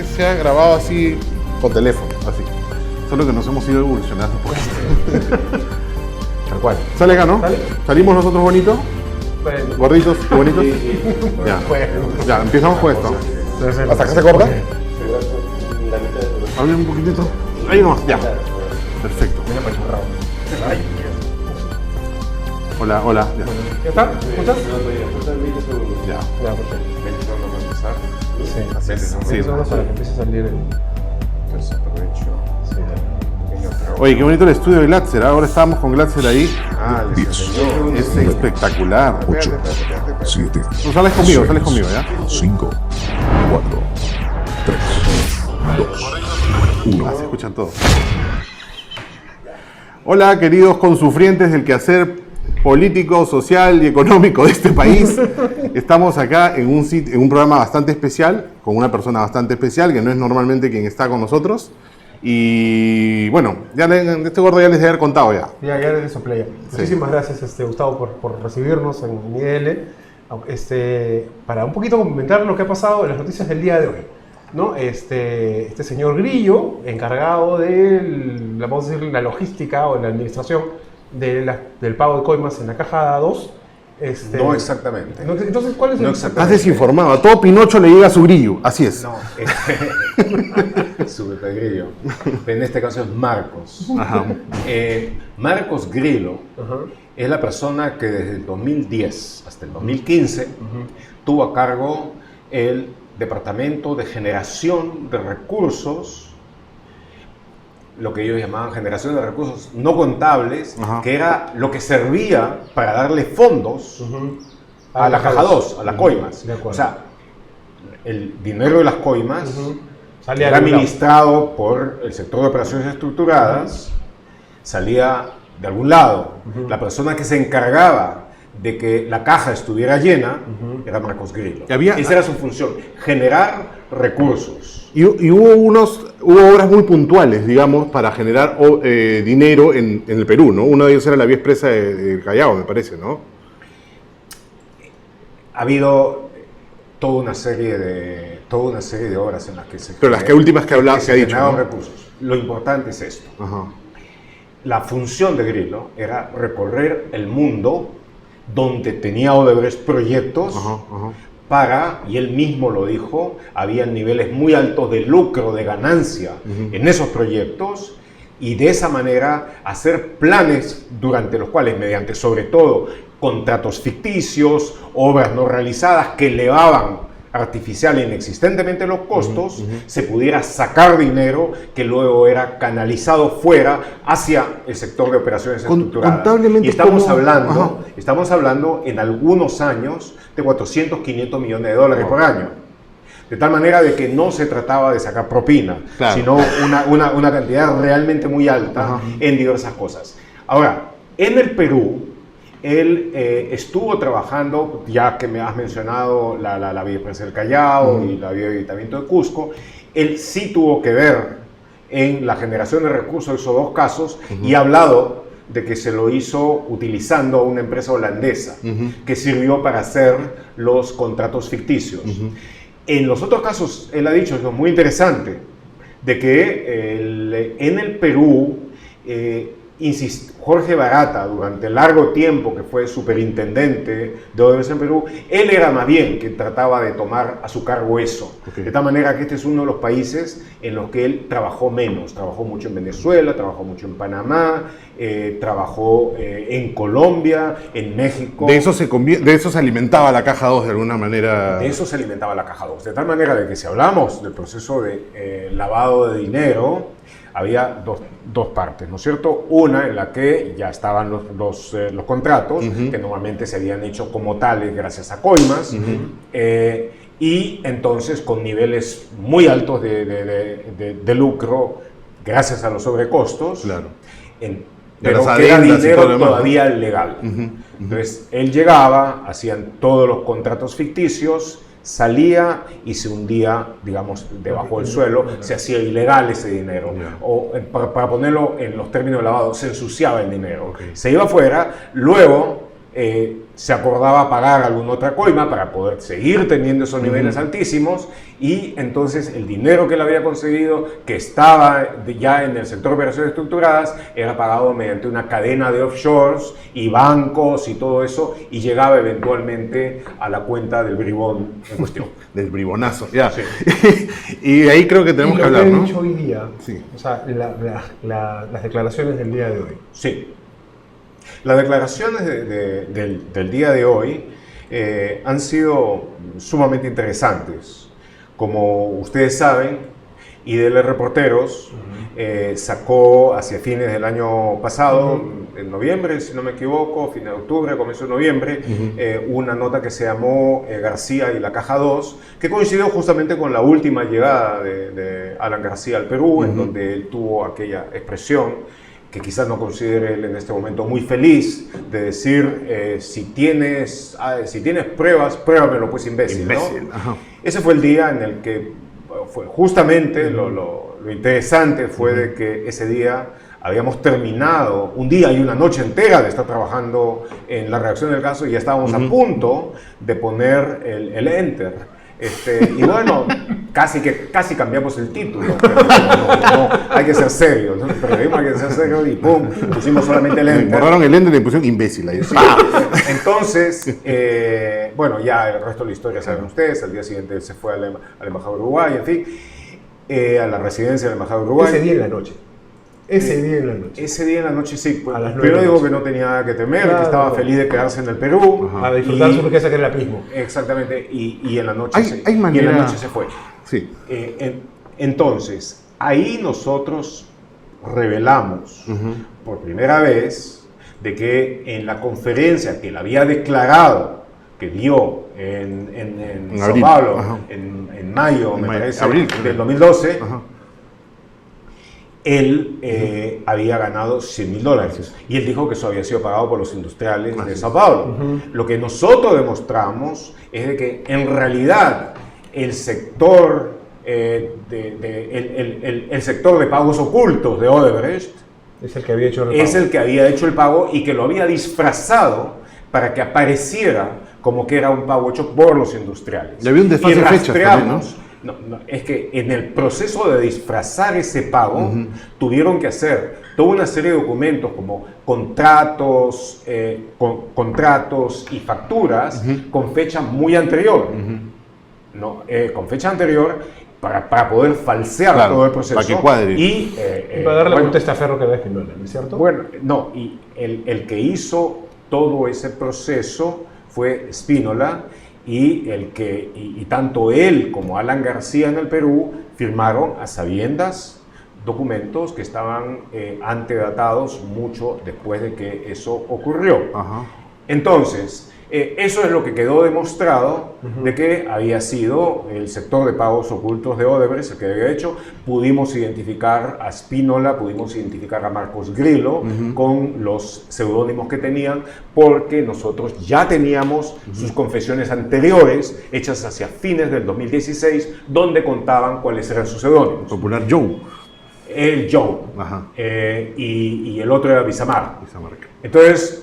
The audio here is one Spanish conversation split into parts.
que sea grabado así con teléfono, así. Solo que nos hemos ido evolucionando. Tal cual. ¿Sale acá, no? ¿Sale? ¿Salimos nosotros bonitos? Bueno. ¿Gorditos y bonitos? Sí. Ya. Bueno. Ya, empezamos con esto. Entonces, ¿Hasta acá se corta? Hablen un poquitito. Ahí nomás, ya. Perfecto. Mira, pues, bravo. Ay, Hola, hola. Ya. ¿ya está? ¿Escuchas? Ya. Ya, perfecto. Sí, así es. Sí. Eso es para que empiece a salir el... Entonces aprovecho. Sí, Oye, qué bonito el estudio de Glatzer. Ahora estábamos con Glatzer ahí. Ah, les enseñó. Es espectacular. 8, 7, No, sales conmigo, ¿ya? 5, 4, 3, 2, 1. Ah, se escuchan todos. Hola, queridos consufrientes del quehacer político, social y económico de este país. Estamos acá en un programa bastante especial, con una persona bastante especial, que no es normalmente quien está con nosotros. Y bueno, este gordo ya les he contado ya. Ya les soplé ya. Muchísimas gracias, Gustavo, por recibirnos en IDL. Para un poquito comentar lo que ha pasado en las noticias del día de hoy, ¿no? Este señor Grillo, encargado de vamos a decir, la logística o la administración del pago de coimas en la caja 2. No exactamente. Entonces, ¿cuál es el...? No Estás exactamente. desinformado. A todo Pinocho le llega su Grillo. Así es. No, su Pepe Grillo. En este caso es Marcos. Ajá. Marcos Grillo Ajá. es la persona que desde el 2010 hasta el 2015 tuvo a cargo el Departamento de Generación de Recursos, lo que ellos llamaban generación de recursos no contables, Ajá. que era lo que servía para darle fondos a la caja 2, a las coimas. De acuerdo. O sea, el dinero de las coimas Salía era de algún lado. administrado por el sector de operaciones estructuradas, salía de algún lado. La persona que se encargaba de que la caja estuviera llena era Marcos Grillo. Y había- Esa era su función, generar recursos. Y hubo obras muy puntuales, digamos, para generar dinero en el Perú, ¿no? Una de ellas era la vía expresa del Callao, me parece, ¿no? Ha habido toda una serie de obras en las que se... Pero las que últimas que habla- que ha dicho, generaban ¿no? recursos. Lo importante es esto. Ajá. La función de Grillo era recorrer el mundo donde tenía Odebrecht proyectos para, y él mismo lo dijo, había niveles muy altos de lucro, de ganancia en esos proyectos, y de esa manera hacer planes durante los cuales, mediante sobre todo contratos ficticios, obras no realizadas que elevaban artificial e inexistentemente los costos, se pudiera sacar dinero que luego era canalizado fuera hacia el sector de operaciones estructuradas. Contablemente, Y estamos ¿cómo? hablando en algunos años de 400, 500 millones de dólares por año. De tal manera de que no se trataba de sacar propina, Claro. sino una cantidad realmente muy alta en diversas cosas. Ahora, en el Perú, él estuvo trabajando, ya que me has mencionado la Vía Expresa del Callao y la Vía de Ayuntamiento de Cusco, él sí tuvo que ver en la generación de recursos de esos dos casos y ha hablado de que se lo hizo utilizando una empresa holandesa que sirvió para hacer los contratos ficticios. En los otros casos, él ha dicho, eso es muy interesante, de que en el Perú, Jorge Barata, durante largo tiempo que fue superintendente de Odebrecht en Perú, él era más bien quien trataba de tomar a su cargo eso. Okay. De tal manera que este es uno de los países en los que él trabajó menos. Trabajó mucho en Venezuela, trabajó mucho en Panamá, trabajó en Colombia, en México. De eso se alimentaba la caja 2 de alguna manera. De eso se alimentaba la caja 2. De tal manera de que si hablamos del proceso de lavado de dinero, había dos partes, ¿no es cierto? Una en la que ya estaban los contratos, que normalmente se habían hecho como tales gracias a coimas, y entonces con niveles muy altos de lucro gracias a los sobrecostos, Claro. pero las que era adendas y todo dinero lo demás, todavía legal. Entonces él llegaba, hacían todos los contratos ficticios, salía y se hundía, digamos, debajo del suelo, se hacía ilegal ese dinero. O para ponerlo en los términos de lavado, se ensuciaba el dinero. Se iba afuera, luego se acordaba pagar alguna otra coima para poder seguir teniendo esos niveles altísimos, y entonces el dinero que él había conseguido, que estaba ya en el sector de operaciones estructuradas, era pagado mediante una cadena de offshores y bancos y todo eso, y llegaba eventualmente a la cuenta del bribón en cuestión. Del bribonazo, ya. Sí. Y de ahí creo que tenemos que hablar, he ¿no? dicho hoy día, Sí. o sea, las declaraciones del día de hoy. Sí. Las declaraciones del día de hoy han sido sumamente interesantes. Como ustedes saben, IDL Reporteros sacó hacia fines del año pasado, en noviembre, si no me equivoco, fin de octubre, comienzo de noviembre, una nota que se llamó García y la Caja 2, que coincidió justamente con la última llegada de Alan García al Perú, en donde él tuvo aquella expresión que quizás no considere él en este momento muy feliz, de decir, si tienes pruebas, pruébamelo pues, imbécil, ¿no? Ajá. Ese fue el día en el que fue justamente lo interesante fue de que ese día habíamos terminado un día y una noche entera de estar trabajando en la redacción del caso, y ya estábamos a punto de poner el enter. Y bueno, casi cambiamos el título, pero no, hay que ser serio, ¿no? Pero hay que ser serio y pum, pusimos solamente el enter. Borraron el enter y le pusieron imbécil ahí. Sí. Entonces, bueno, ya el resto de la historia saben ustedes. Al día siguiente él se fue a la Embajada de Uruguay, en fin, a la residencia de la Embajada de Uruguay. Ese día en la noche. Ese día en la noche. Ese día en la noche, sí. A las 9 Primero de la digo noche. que no tenía nada que temer, Claro. que estaba feliz de quedarse en el Perú. A disfrutar su riqueza que era el apismo. Exactamente, y en la noche, Hay manera- y en la noche se fue. Sí. Entonces, ahí nosotros revelamos por primera vez de que en la conferencia que él había declarado que dio en Sao abril. Paulo, Ajá. en mayo, me mayo, parece, abril. del 2012, Ajá. él había ganado $100.000, y él dijo que eso había sido pagado por los industriales de Sao Paulo. Lo que nosotros demostramos es de que en realidad el sector, el sector de pagos ocultos de Odebrecht Es el que había hecho el es pago. el que había hecho el pago, y que lo había disfrazado para que apareciera como que era un pago hecho por los industriales. Y había un desfase Y de fechas también, ¿no? rastreamos. No, es que en el proceso de disfrazar ese pago, tuvieron que hacer toda una serie de documentos como contratos, contratos y facturas con fecha muy anterior. ¿No? Con fecha anterior para poder falsear Claro, todo el proceso. para que cuadre. Y, Para darle bueno, un testaferro que ves que no era, ¿no es cierto? bueno, no, y el que hizo todo ese proceso fue Spínola, y tanto él como Alan García en el Perú firmaron a sabiendas documentos que estaban antedatados mucho después de que eso ocurrió. Ajá. Entonces, eso es lo que quedó demostrado de que había sido el sector de pagos ocultos de Odebrecht el que había hecho. Pudimos identificar a Spínola, pudimos identificar a Marcos Grillo con los seudónimos que tenían, porque nosotros ya teníamos sus confesiones anteriores hechas hacia fines del 2016, donde contaban cuáles eran sus seudónimos. Popular Joe. El Joe Ajá. y el otro era Bizamar. Esa marca. Entonces,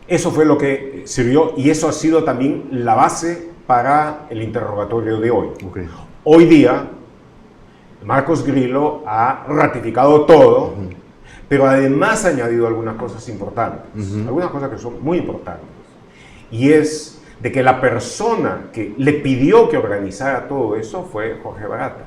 eso fue lo que sirvió, y eso ha sido también la base para el interrogatorio de hoy. Ok. Hoy día, Marcos Grillo ha ratificado todo, pero además ha añadido algunas cosas importantes, algunas cosas que son muy importantes. Y es de que la persona que le pidió que organizara todo eso fue Jorge Barata.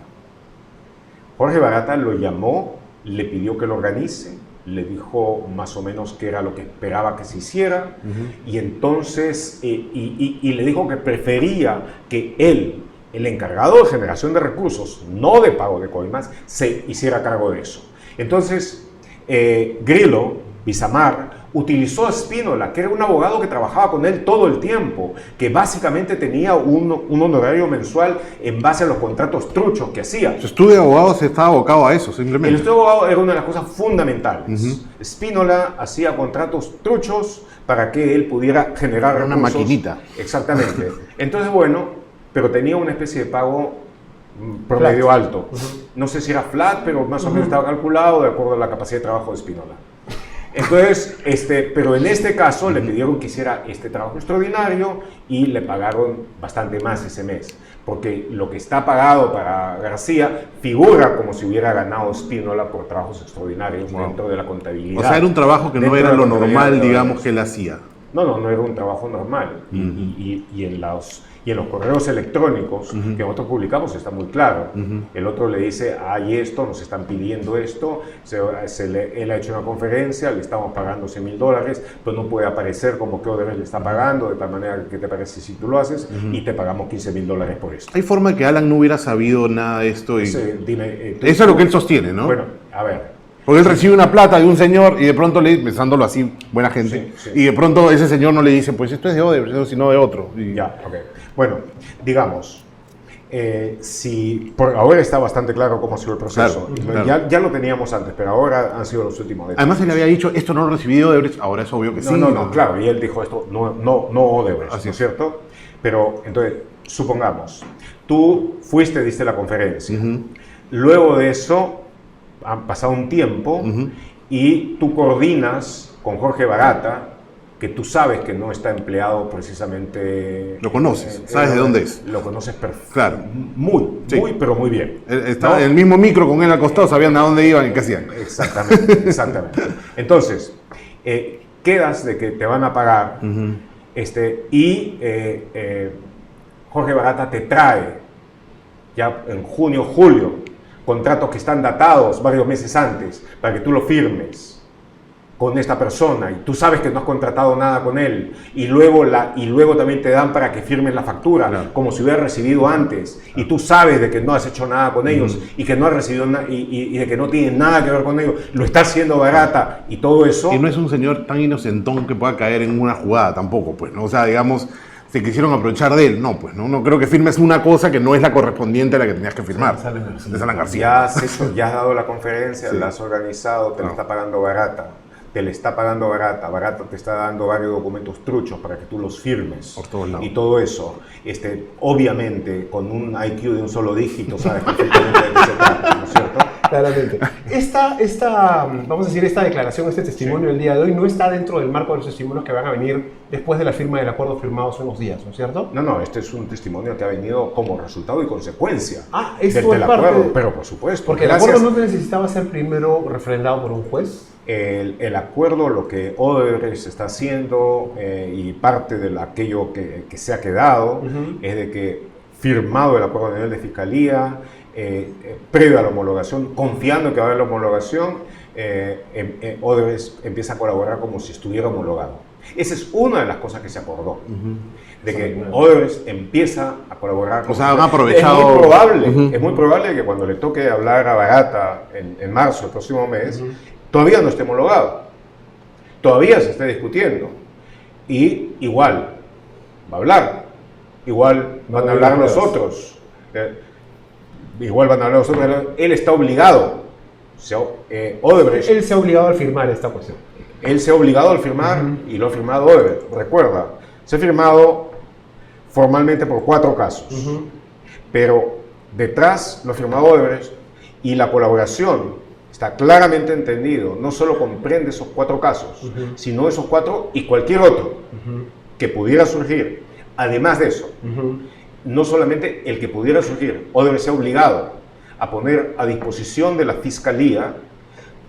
Jorge Barata lo llamó, le pidió que lo organice, le dijo más o menos qué era lo que esperaba que se hiciera, y entonces y le dijo que prefería que él, el encargado de generación de recursos, no de pago de coimas, se hiciera cargo de eso. Entonces, Grillo, Bizamar, utilizó a Spínola, que era un abogado que trabajaba con él todo el tiempo, que básicamente tenía un honorario mensual en base a los contratos truchos que hacía. Su estudio de abogado se estaba abocado a eso, simplemente. El estudio de abogado era una de las cosas fundamentales. Spínola hacía contratos truchos para que él pudiera generar Era una recursos. maquinita. Exactamente. Entonces, bueno, pero tenía una especie de pago promedio Flat. alto. No sé si era flat, pero más o menos estaba calculado de acuerdo a la capacidad de trabajo de Spínola. Entonces, pero en este caso le pidieron que hiciera este trabajo extraordinario y le pagaron bastante más ese mes. Porque lo que está pagado para García figura como si hubiera ganado Spínola por trabajos extraordinarios dentro de la contabilidad. O sea, era un trabajo que no era lo normal, digamos, que él hacía. No era un trabajo normal. Y en los correos electrónicos que nosotros publicamos está muy claro. El otro le dice, hay esto, nos están pidiendo esto, él ha hecho una conferencia, le estamos pagando $100,000, pero no puede aparecer como que Odebrecht le está pagando, de tal manera que te parece si tú lo haces, y te pagamos $15,000 por esto. ¿Hay forma que Alan no hubiera sabido nada de esto? Eso es lo que él sostiene, ¿no? Bueno, a ver. Porque él recibe una plata de un señor y de pronto le dice, pensándolo así, buena gente, Sí. y de pronto ese señor no le dice, pues esto es de Odebrecht, sino de otro. Y Ya, ok. Bueno, digamos, ahora está bastante claro cómo ha sido el proceso. Claro. Ya lo teníamos antes, pero ahora han sido los últimos detalles. Además él había dicho, esto no lo recibí de Odebrecht, ahora es obvio que sí. No, claro, y él dijo esto, no Odebrecht, Así ¿no es cierto? Pero, entonces, supongamos, tú diste la conferencia, luego de eso, ha pasado un tiempo, y tú coordinas con Jorge Barata, que tú sabes que no está empleado precisamente... Lo conoces, sabes de dónde es. Lo conoces perfecto. Claro. Pero muy bien. Estaba ¿no? en el mismo micro con él al costado, sabían a dónde iban y qué hacían. Exactamente. Entonces, quedas de que te van a pagar, y Jorge Barata te trae, ya en junio, julio, contratos que están datados varios meses antes, para que tú lo firmes con esta persona, y tú sabes que no has contratado nada con él, y luego también te dan para que firmes la factura, claro, como si hubieras recibido antes, y tú sabes de que no has hecho nada con ellos, y que no has recibido nada, y de que no tienen nada que ver con ellos, lo está haciendo Barata, y todo eso... Y no es un señor tan inocentón que pueda caer en una jugada tampoco, pues, ¿no? O sea, digamos, se quisieron aprovechar de él. No, pues, no creo que firmes una cosa que no es la correspondiente a la que tenías que firmar. De Alan García. Ya has dado la conferencia, la has organizado, te la está pagando Barata. Barata te está dando varios documentos truchos para que tú los firmes. Por todos lados. Y todo eso, obviamente, con un IQ de un solo dígito, sabes perfectamente de qué se trata, ¿no es cierto? Claramente. Vamos a decir, esta declaración, este testimonio del día de hoy, no está dentro del marco de los testimonios que van a venir después de la firma del acuerdo firmado hace unos días, ¿no es cierto? No, este es un testimonio que ha venido como resultado y consecuencia esto del es parte acuerdo, pero por supuesto. Porque el acuerdo no necesitaba ser primero refrendado por un juez. El acuerdo, lo que Odebrecht está haciendo y parte de aquello que se ha quedado, es de que firmado el acuerdo a nivel de fiscalía, previo a la homologación, confiando que va a haber la homologación, Odebrecht empieza a colaborar como si estuviera homologado. Esa es una de las cosas que se acordó, de que Odebrecht empieza a colaborar. O sea, han aprovechado... Es muy probable que cuando le toque hablar a Barata en marzo, el próximo mes, todavía no esté homologado, todavía se esté discutiendo, y igual va a hablar, igual van a hablar los otros, él está obligado, Odebrecht. Él se ha obligado a firmar esta cuestión. Él se ha obligado a firmar y lo ha firmado Odebrecht. Recuerda, se ha firmado formalmente por 4 casos, pero detrás lo ha firmado Odebrecht y la colaboración está claramente entendido, no solo comprende esos 4 casos, sino esos 4 y cualquier otro que pudiera surgir. Además de eso, no solamente el que pudiera surgir, Odebrecht se ha obligado a poner a disposición de la Fiscalía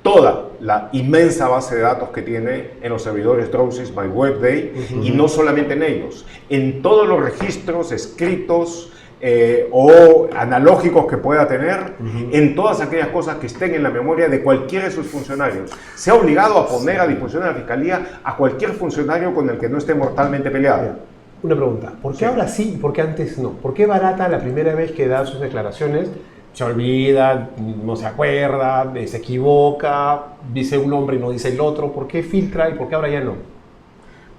toda la inmensa base de datos que tiene en los servidores Drosys by Workday, y no solamente en ellos, en todos los registros escritos o analógicos que pueda tener, en todas aquellas cosas que estén en la memoria de cualquiera de sus funcionarios. Se ha obligado a poner a disposición de la Fiscalía a cualquier funcionario con el que no esté mortalmente peleado. Una pregunta, ¿por qué ahora sí y por qué antes no? ¿Por qué Barata la primera vez que da sus declaraciones se olvida, no se acuerda, se equivoca, dice un nombre y no dice el otro? ¿Por qué filtra y por qué ahora ya no?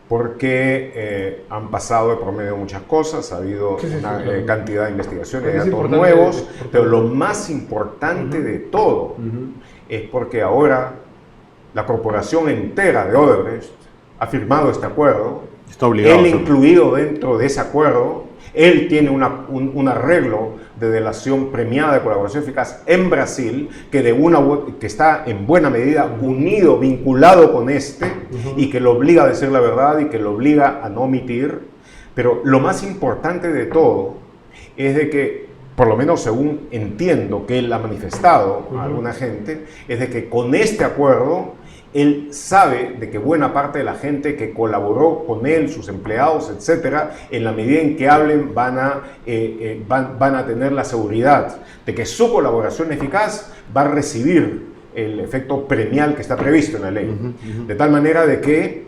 Porque han pasado de promedio muchas cosas, ha habido una cantidad de investigaciones, de datos nuevos, pero lo más importante de todo es porque ahora la corporación entera de Odebrecht ha firmado este acuerdo, está obligado, él incluido dentro de ese acuerdo, Él tiene un arreglo de delación premiada de colaboración eficaz en Brasil, que está en buena medida unido, vinculado con y que lo obliga a decir la verdad y que lo obliga a no omitir. Pero lo más importante de todo es de que, por lo menos según entiendo que él ha manifestado a alguna gente, es de que con este acuerdo él sabe de que buena parte de la gente que colaboró con él, sus empleados, etcétera, en la medida en que hablen van a tener la seguridad de que su colaboración eficaz va a recibir el efecto premial que está previsto en la ley. De tal manera de que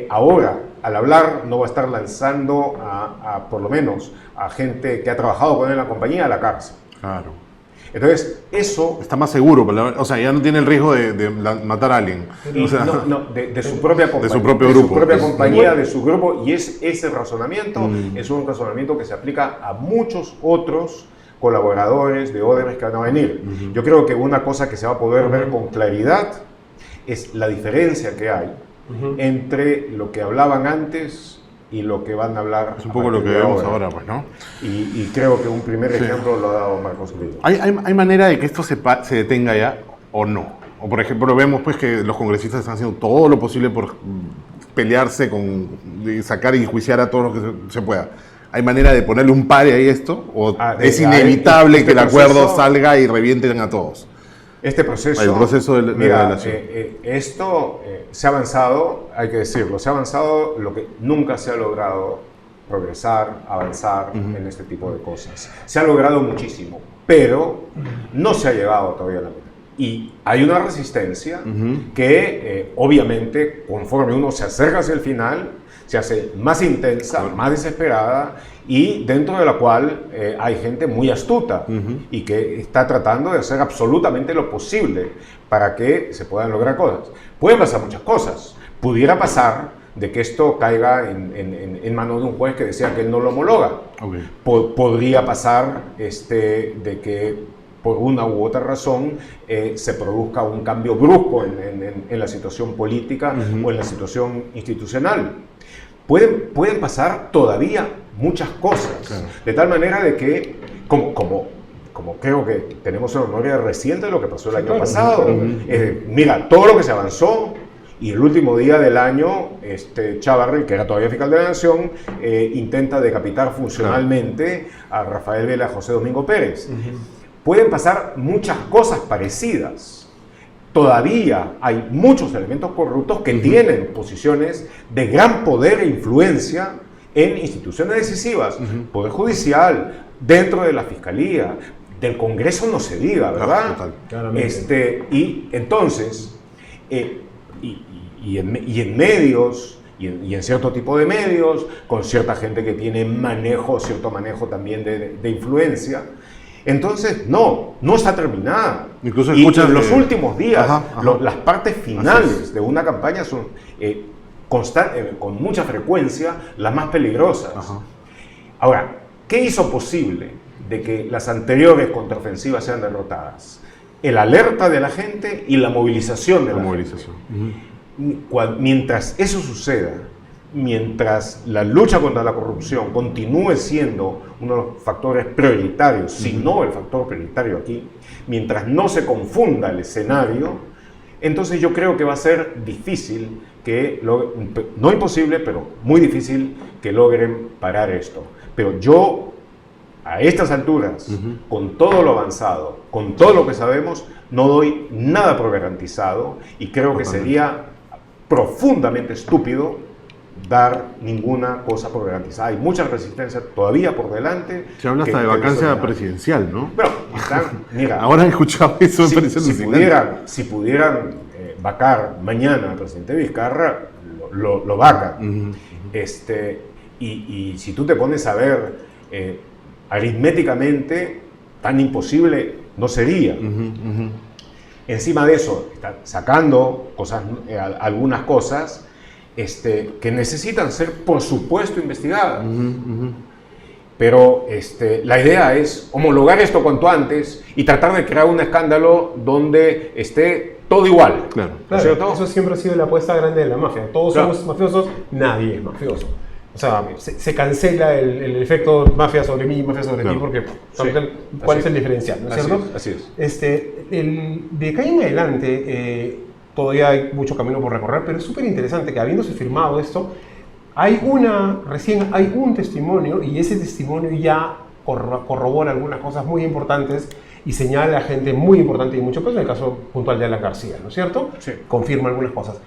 ahora, al hablar, no va a estar lanzando por lo menos a gente que ha trabajado con él en la compañía a la cárcel. Claro. Entonces, eso... Está más seguro, o sea, ya no tiene el riesgo de matar a alguien. O sea, de su propia compañía. De su propio grupo. De su propia compañía, de su grupo. Y ese razonamiento es un razonamiento que se aplica a muchos otros colaboradores de Odebrecht que van a venir. Yo creo que una cosa que se va a poder ver con claridad es la diferencia que hay entre lo que hablaban antes y lo que van a hablar. Es un poco lo que vemos ahora, pues, ¿no? Y creo que un primer ejemplo lo ha dado Marcos Grillo. ¿Hay manera de que esto se detenga ya o no? O por ejemplo, vemos pues que los congresistas están haciendo todo lo posible por pelearse sacar y enjuiciar a todos los que se pueda. ¿Hay manera de ponerle un pare a esto? ¿O es inevitable que el acuerdo salga y revienten a todos? Este proceso... El proceso de relación. Esto se ha avanzado, hay que decirlo, se ha avanzado lo que nunca se ha logrado progresar, avanzar en este tipo de cosas. Se ha logrado muchísimo, pero no se ha llegado todavía a la meta. Y hay una resistencia que obviamente conforme uno se acerca hacia el final, se hace más intensa, más desesperada y dentro de la cual hay gente muy astuta y que está tratando de hacer absolutamente lo posible para que se puedan lograr cosas. Pueden pasar muchas cosas. Pudiera pasar de que esto caiga en manos de un juez que decía que él no lo homologa. Podría pasar de que por una u otra razón se produzca un cambio brusco en la situación política o en la situación institucional. Pueden pasar todavía muchas cosas, de tal manera de que, como creo que tenemos una memoria reciente de lo que pasó el año pasado, mira, todo lo que se avanzó, y el último día del año, Chávarri, que era todavía fiscal de la Nación, intenta decapitar funcionalmente a Rafael Vela y a José Domingo Pérez. Pueden pasar muchas cosas parecidas. Todavía hay muchos elementos corruptos que tienen posiciones de gran poder e influencia en instituciones decisivas, Poder Judicial, dentro de la Fiscalía, del Congreso no se diga, ¿verdad? Y entonces, y en medios, y en cierto tipo de medios, con cierta gente que tiene cierto manejo también de influencia. Entonces, no está terminada. Incluso y en los últimos días, las partes finales de una campaña son con mucha frecuencia las más peligrosas. Ahora, ¿qué hizo posible de que las anteriores contraofensivas sean derrotadas? El alerta de la gente y la movilización de la gente. Mientras eso suceda, mientras la lucha contra la corrupción continúe siendo uno de los factores prioritarios, si no el factor prioritario aquí, mientras no se confunda el escenario, entonces yo creo que va a ser difícil, no imposible, pero muy difícil que logren parar esto. Pero yo, a estas alturas, con todo lo avanzado, con todo lo que sabemos, no doy nada por garantizado y creo que sería profundamente estúpido dar ninguna cosa por garantizada. Hay mucha resistencia todavía por delante. Se habla hasta de vacancia presidencial, ¿no? Pero, mira, ahora he escuchado eso. Si pudieran vacar mañana al presidente Vizcarra, lo vacan. Y si tú te pones a ver aritméticamente, tan imposible no sería. Encima de eso, está sacando algunas cosas que necesitan ser, por supuesto, investigadas. Pero la idea es homologar esto cuanto antes y tratar de crear un escándalo donde esté todo igual. Claro, eso siempre ha sido la apuesta grande de la mafia. Todos somos mafiosos, nadie es mafioso. O sea, se cancela el efecto mafia sobre mí, mafia sobre ti, porque ¿cuál es el diferencial? ¿No es cierto? Así es. De acá en adelante, todavía hay mucho camino por recorrer, pero es súper interesante que habiéndose firmado esto, recién hay un testimonio y ese testimonio ya corrobora algunas cosas muy importantes y señala a gente muy importante y mucho caso, en el caso puntual de Alan García, ¿no es cierto? Sí. Confirma algunas cosas.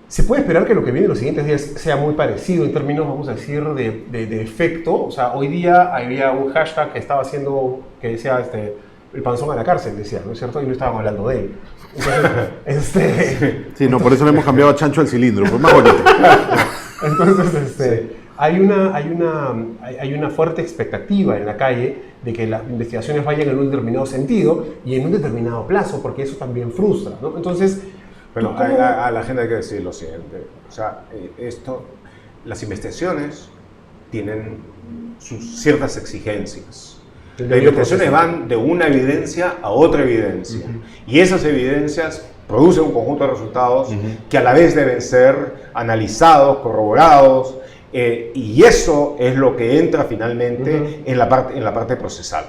¿Se puede esperar que lo que viene en los siguientes días sea muy parecido en términos, vamos a decir, de efecto? O sea, hoy día había un hashtag que estaba haciendo, que decía el panzón a la cárcel, decía, ¿no es cierto? Y no estaban hablando de él. Entonces, Sí, no, por eso le hemos cambiado a Chancho al cilindro, fue más bonito. entonces hay una fuerte expectativa en la calle de que las investigaciones vayan en un determinado sentido y en un determinado plazo, porque eso también frustra, ¿no? Entonces, bueno, a la gente hay que decir lo siguiente. O sea, las investigaciones tienen sus ciertas exigencias. Las investigaciones van de una evidencia a otra evidencia. Y esas evidencias producen un conjunto de resultados que a la vez deben ser analizados, corroborados, y eso es lo que entra finalmente en la parte procesal.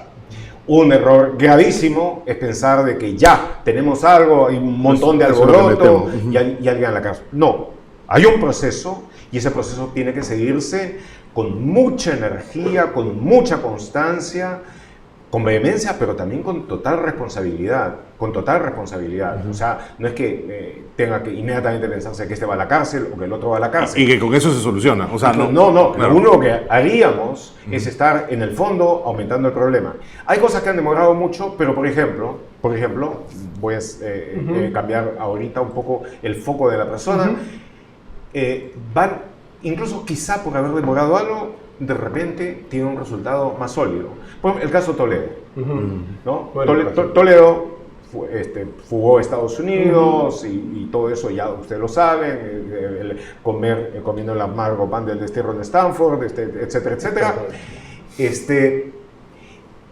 Un error gravísimo es pensar de que ya tenemos algo, hay un montón de alboroto y alguien en la cárcel. No, hay un proceso y ese proceso tiene que seguirse con mucha energía, con mucha constancia, con vehemencia, pero también con total responsabilidad. O sea, no es que tenga que inmediatamente pensarse que este va a la cárcel o que el otro va a la cárcel. Y que con eso se soluciona. O sea, no, claro. Lo único que haríamos es estar en el fondo aumentando el problema. Hay cosas que han demorado mucho, pero por ejemplo, voy a cambiar ahorita un poco el foco de la persona. Incluso quizá por haber demorado algo, de repente tiene un resultado más sólido. Por ejemplo, el caso Toledo. ¿No? Bueno, Toledo fugó a Estados Unidos y todo eso ya ustedes lo saben, comiendo el amargo pan del destierro en Stanford, etcétera, etcétera.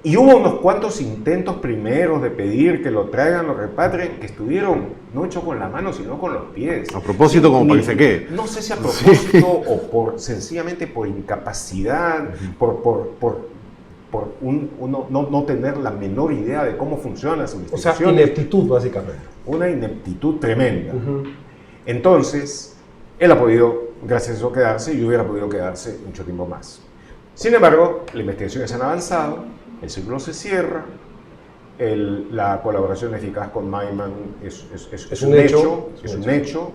Y hubo unos cuantos intentos primeros de pedir que lo traigan, lo repatrien, que estuvieron no hechos con la mano, sino con los pies. A propósito, como para que se quede. No sé si a propósito o sencillamente por incapacidad, por no tener la menor idea de cómo funcionan las investigaciones. O sea, ineptitud, básicamente. Una ineptitud tremenda. Entonces, él ha podido, gracias a eso, quedarse y hubiera podido quedarse mucho tiempo más. Sin embargo, las investigaciones han avanzado, el círculo se cierra, la colaboración eficaz con Maiman es un hecho.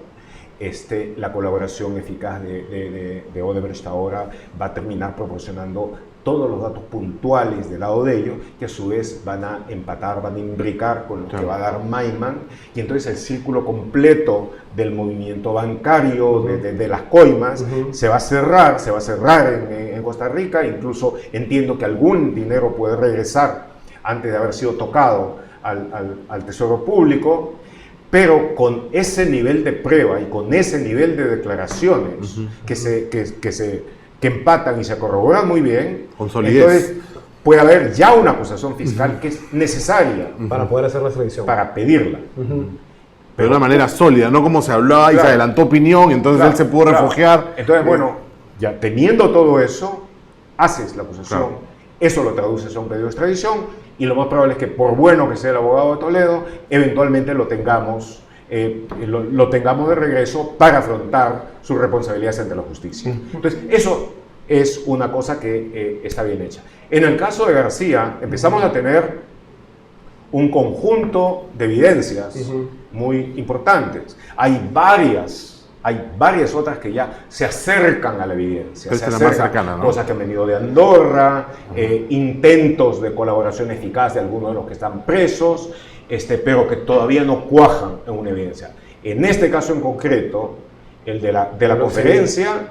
La colaboración eficaz de Odebrecht ahora va a terminar proporcionando todos los datos puntuales del lado de ellos, que a su vez van a empatar, van a imbricar con lo que va a dar Maiman, y entonces el círculo completo del movimiento bancario, de las coimas, se va a cerrar en Costa Rica. Incluso entiendo que algún dinero puede regresar antes de haber sido tocado al Tesoro Público, pero con ese nivel de prueba y con ese nivel de declaraciones que empatan y se corroboran muy bien, con solidez. Entonces puede haber ya una acusación fiscal que es necesaria para poder hacer la extradición. Para pedirla. Pero de una manera sólida, no como se hablaba y se adelantó opinión, entonces él se pudo refugiar. Entonces, bueno, ya teniendo todo eso, haces la acusación, eso lo traduces a un pedido de extradición, y lo más probable es que, por bueno que sea el abogado de Toledo, eventualmente lo tengamos de regreso para afrontar sus responsabilidades ante la justicia. Entonces, eso es una cosa que está bien hecha. En el caso de García, empezamos a tener un conjunto de evidencias muy importantes. Hay varias otras que ya se acercan a la evidencia. Esta es la más cercana, ¿no? Cosas que han venido de Andorra, intentos de colaboración eficaz de algunos de los que están presos, pero que todavía no cuajan en una evidencia. En este caso en concreto, el de la conferencia,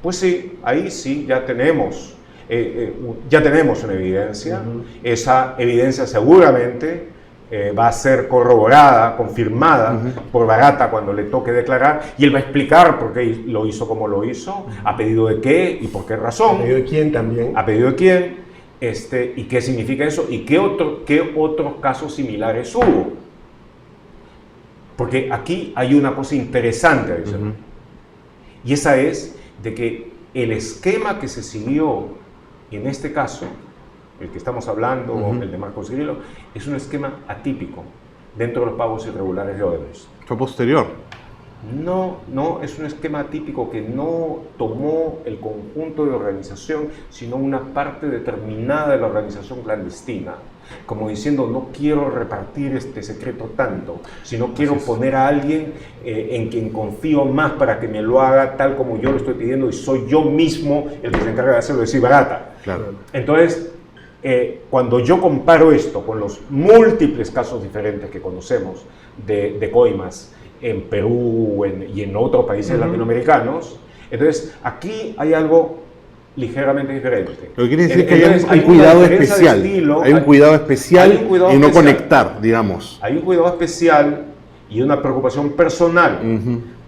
pues sí, ahí sí ya tenemos una evidencia. Esa evidencia seguramente va a ser corroborada, confirmada por Barata cuando le toque declarar, y él va a explicar por qué lo hizo como lo hizo, a pedido de qué y por qué razón. A pedido de quién también. A pedido de quién, y qué significa eso, y qué otros casos similares hubo. Porque aquí hay una cosa interesante adicional, y esa es de que el esquema que se siguió en este caso, el que estamos hablando, el de Marcos Grillo, es un esquema atípico dentro de los pagos irregulares de Odebrecht. Fue posterior. No, es un esquema atípico que no tomó el conjunto de organización, sino una parte determinada de la organización clandestina, como diciendo, no quiero repartir este secreto tanto, sino quiero poner a alguien en quien confío más para que me lo haga tal como yo lo estoy pidiendo y soy yo mismo el que se encarga de hacerlo, decir barata. Claro. Entonces, cuando yo comparo esto con los múltiples casos diferentes que conocemos de coimas en Perú y en otros países latinoamericanos, entonces aquí hay algo ligeramente diferente. Lo que quiere decir que Entonces, hay un cuidado especial. Hay un cuidado especial en no conectar, digamos. Hay un cuidado especial y una preocupación personal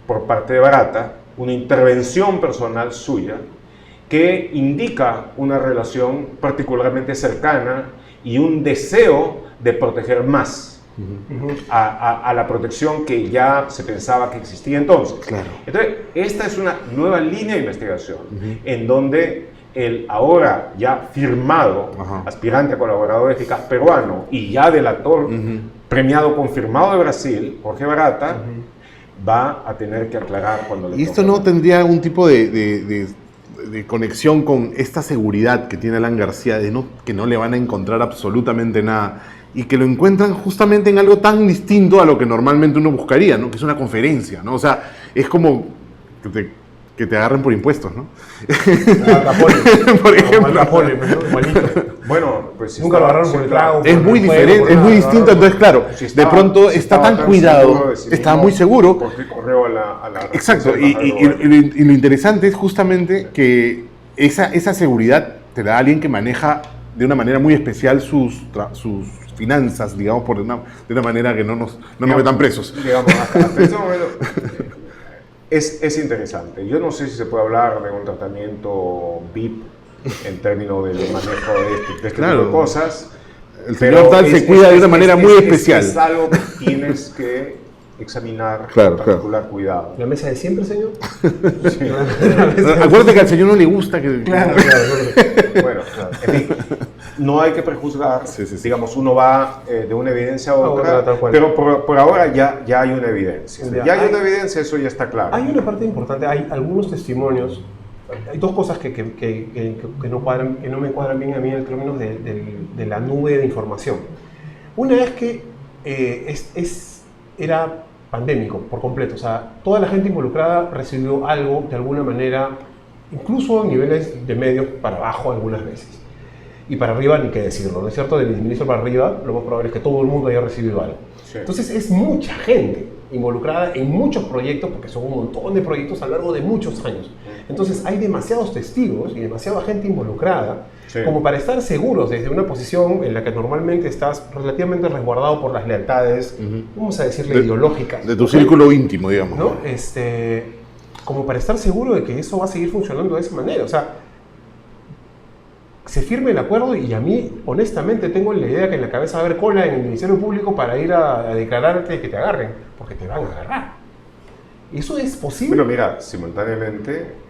por parte de Barata, una intervención personal suya, que indica una relación particularmente cercana y un deseo de proteger más a la protección que ya se pensaba que existía entonces. Claro. Entonces, esta es una nueva línea de investigación en donde el ahora ya firmado aspirante a colaborador eficaz peruano y ya delator premiado confirmado de Brasil, Jorge Barata, va a tener que aclarar cuando le ¿Y esto toque. no tendría algún tipo de conexión con esta seguridad que tiene Alan García, que no le van a encontrar absolutamente nada y que lo encuentran justamente en algo tan distinto a lo que normalmente uno buscaría, ¿no? Que es una conferencia, ¿no? O sea, es como que te agarren por impuestos, ¿no? Por ejemplo. Bueno, pues Nunca lo agarraron por el trago. Es muy diferente, es muy distinto, entonces claro, de pronto está tan cuidado, está muy seguro. Porque correo a la Exacto, y lo interesante es justamente que esa seguridad te da alguien que maneja de una manera muy especial sus finanzas, digamos, de una manera que no nos metan presos. Digamos, hasta este momento es interesante. Yo no sé si se puede hablar de un tratamiento VIP en términos del manejo de este tipo de cosas. El señor Tal se cuida de una manera muy especial. Es algo que tienes que examinar Claro, con particular cuidado. ¿La mesa de siempre, señor? Acuérdate que al señor no le gusta que... Claro. Bueno, en fin, no hay que prejuzgar, digamos, uno va de una evidencia a otra, tal cual. pero por ahora ya hay una evidencia. Ya, Ya hay una evidencia, eso ya está claro. Hay una parte importante, hay algunos testimonios, hay dos cosas que no me cuadran bien a mí en términos de la nube de información. Una es que era pandémico por completo, o sea, toda la gente involucrada recibió algo de alguna manera, incluso a niveles de medios para abajo algunas veces. Y para arriba ni qué decirlo, ¿no es cierto? Del ministro para arriba, lo más probable es que todo el mundo haya recibido algo. Sí. Entonces es mucha gente involucrada en muchos proyectos, porque son un montón de proyectos a lo largo de muchos años. Entonces hay demasiados testigos y demasiada gente involucrada como para estar seguros desde una posición en la que normalmente estás relativamente resguardado por las lealtades, vamos a decirle, ideológicas. De tu círculo íntimo, digamos. ¿No? Como para estar seguro de que eso va a seguir funcionando de esa manera. O sea, se firme el acuerdo y a mí, honestamente, tengo la idea que en la cabeza va a haber cola en el Ministerio Público para ir a declararte que te agarren, porque te van a agarrar. ¿Eso es posible? Bueno, mira, simultáneamente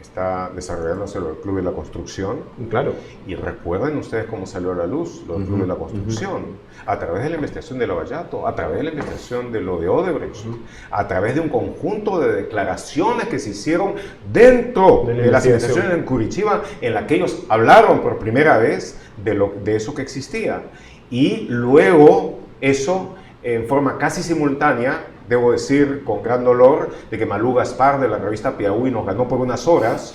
está desarrollándose el Club de la Construcción. Claro. Y recuerden ustedes cómo salió a la luz el Club de la Construcción, a través de la investigación de Lavallato, a través de la investigación de lo de Odebrecht, a través de un conjunto de declaraciones que se hicieron dentro de las investigaciones en Curitiba, en la que ellos hablaron por primera vez de eso que existía. Y luego eso, en forma casi simultánea, debo decir con gran dolor, de que Malú Gaspar de la revista Piauí nos ganó por unas horas,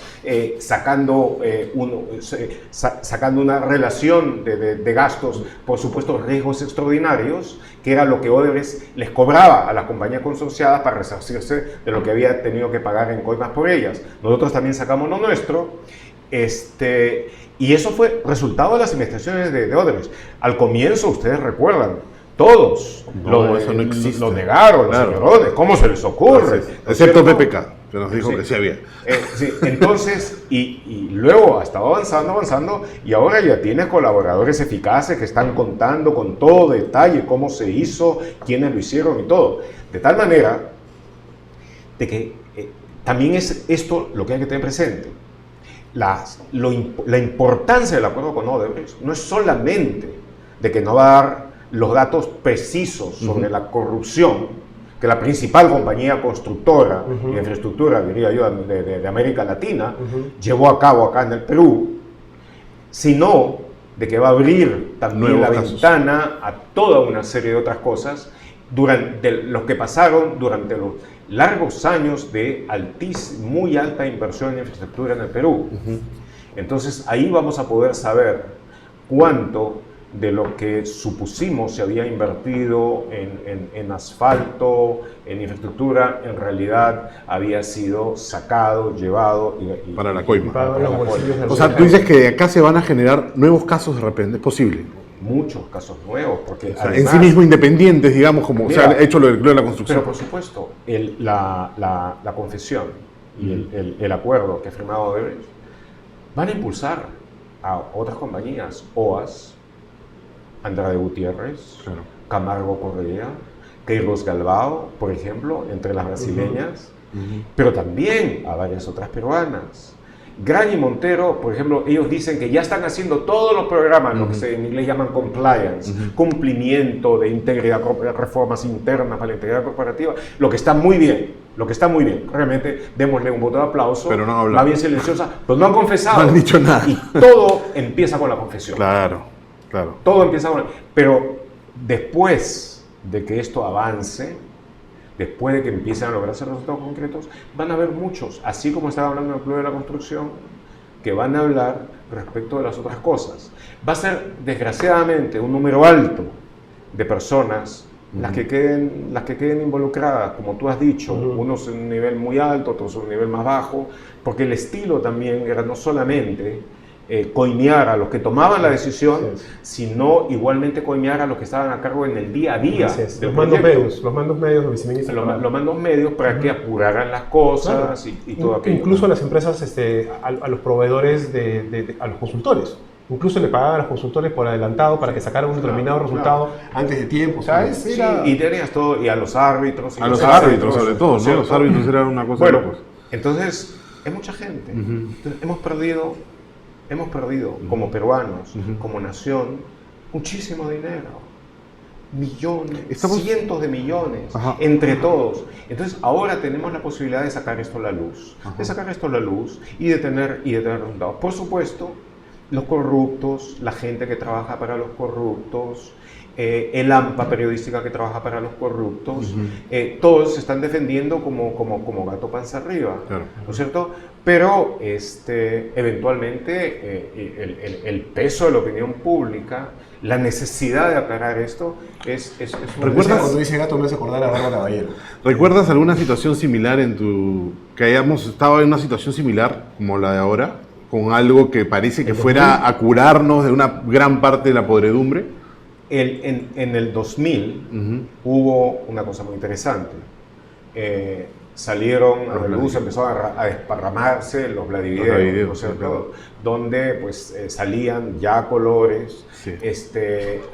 sacando una relación de gastos por supuestos riesgos extraordinarios, que era lo que Odebrecht les cobraba a las compañías consorciadas para resarcirse de lo que había tenido que pagar en coimas por ellas. Nosotros también sacamos lo nuestro. Y eso fue resultado de las investigaciones de Odebrecht. Al comienzo, ustedes recuerdan, todos eso no existe. lo negaron, los señorones. ¿Cómo se les ocurre? Excepto PPK, que nos dijo que sí había. Entonces, y luego ha estado avanzando, y ahora ya tienes colaboradores eficaces que están contando con todo detalle cómo se hizo, quiénes lo hicieron y todo. De tal manera de que también es esto lo que hay que tener presente. La importancia del acuerdo con Odebrecht no es solamente de que no va a dar los datos precisos sobre la corrupción que la principal compañía constructora de infraestructura, diría yo, de América Latina, llevó a cabo acá en el Perú, sino de que va a abrir también la ventana a toda una serie de otras cosas durante los que pasaron durante los largos años de muy alta inversión en infraestructura en el Perú. Entonces ahí vamos a poder saber cuánto de lo que supusimos se había invertido en asfalto, en infraestructura, en realidad había sido sacado, llevado para la coima. O sea, tú dices que de acá se van a generar nuevos casos de repente, es posible. Muchos casos nuevos, porque o sea, además, en sí mismo independientes, digamos, como mira, se ha hecho lo del Club de la Construcción. Pero por supuesto, la confesión y el acuerdo que ha firmado Odebrecht van a impulsar a otras compañías, OAS, Andrade Gutiérrez, claro, Camargo Correa, Queiroz Galvao, por ejemplo, entre las brasileñas, pero también a varias otras peruanas. Gran y Montero, por ejemplo, ellos dicen que ya están haciendo todos los programas, lo que en inglés llaman compliance, cumplimiento de integridad, reformas internas para la integridad corporativa, lo que está muy bien, realmente démosle un voto de aplauso, pero no va bien silenciosa, pero no han confesado. No han dicho nada. Y todo empieza con la confesión. Claro. Todo empieza con... Pero después de que esto avance, después de que empiecen a lograrse resultados concretos, van a haber muchos, así como estaba hablando en el Club de la Construcción, que van a hablar respecto de las otras cosas. Va a ser, desgraciadamente, un número alto de personas las que queden involucradas, como tú has dicho, unos en un nivel muy alto, otros en un nivel más bajo, porque el estilo también era no solamente coimear a los que tomaban la decisión, sino igualmente coimear a los que estaban a cargo en el día a día. Los mandos medios de viceministros. Los mandos medios para que apuraran las cosas, claro, y todo aquello. Incluso a las empresas, a los proveedores, a los consultores. Incluso le pagaban a los consultores por adelantado para que sacaran un determinado resultado antes de tiempo. O sea, y tenías todo, y a los árbitros. A los árbitros, sobre todo, ¿no? Los árbitros eran una cosa bueno, de locos. Entonces, es mucha gente. Entonces, hemos perdido como peruanos, como nación, muchísimo dinero. Millones, cientos de millones, entre todos. Entonces ahora tenemos la posibilidad de sacar esto a la luz, y de tener resultados. Por supuesto, los corruptos, la gente que trabaja para los corruptos, el AMPA periodística que trabaja para los corruptos, todos se están defendiendo como gato panza arriba, claro, ¿no es cierto? Pero eventualmente el peso de la opinión pública, la necesidad de aclarar esto es ¿Recuerdas cuando dice gato me hace acordar a Bárbara Caballero? ¿Recuerdas alguna situación similar que hayamos estado en una situación similar como la de ahora, con algo que parece que fuera a curarnos de una gran parte de la podredumbre? En el 2000 hubo una cosa muy interesante. Salieron a la luz, empezaron a desparramarse los Vladivideos, ¿no es cierto? Donde pues salían ya colores,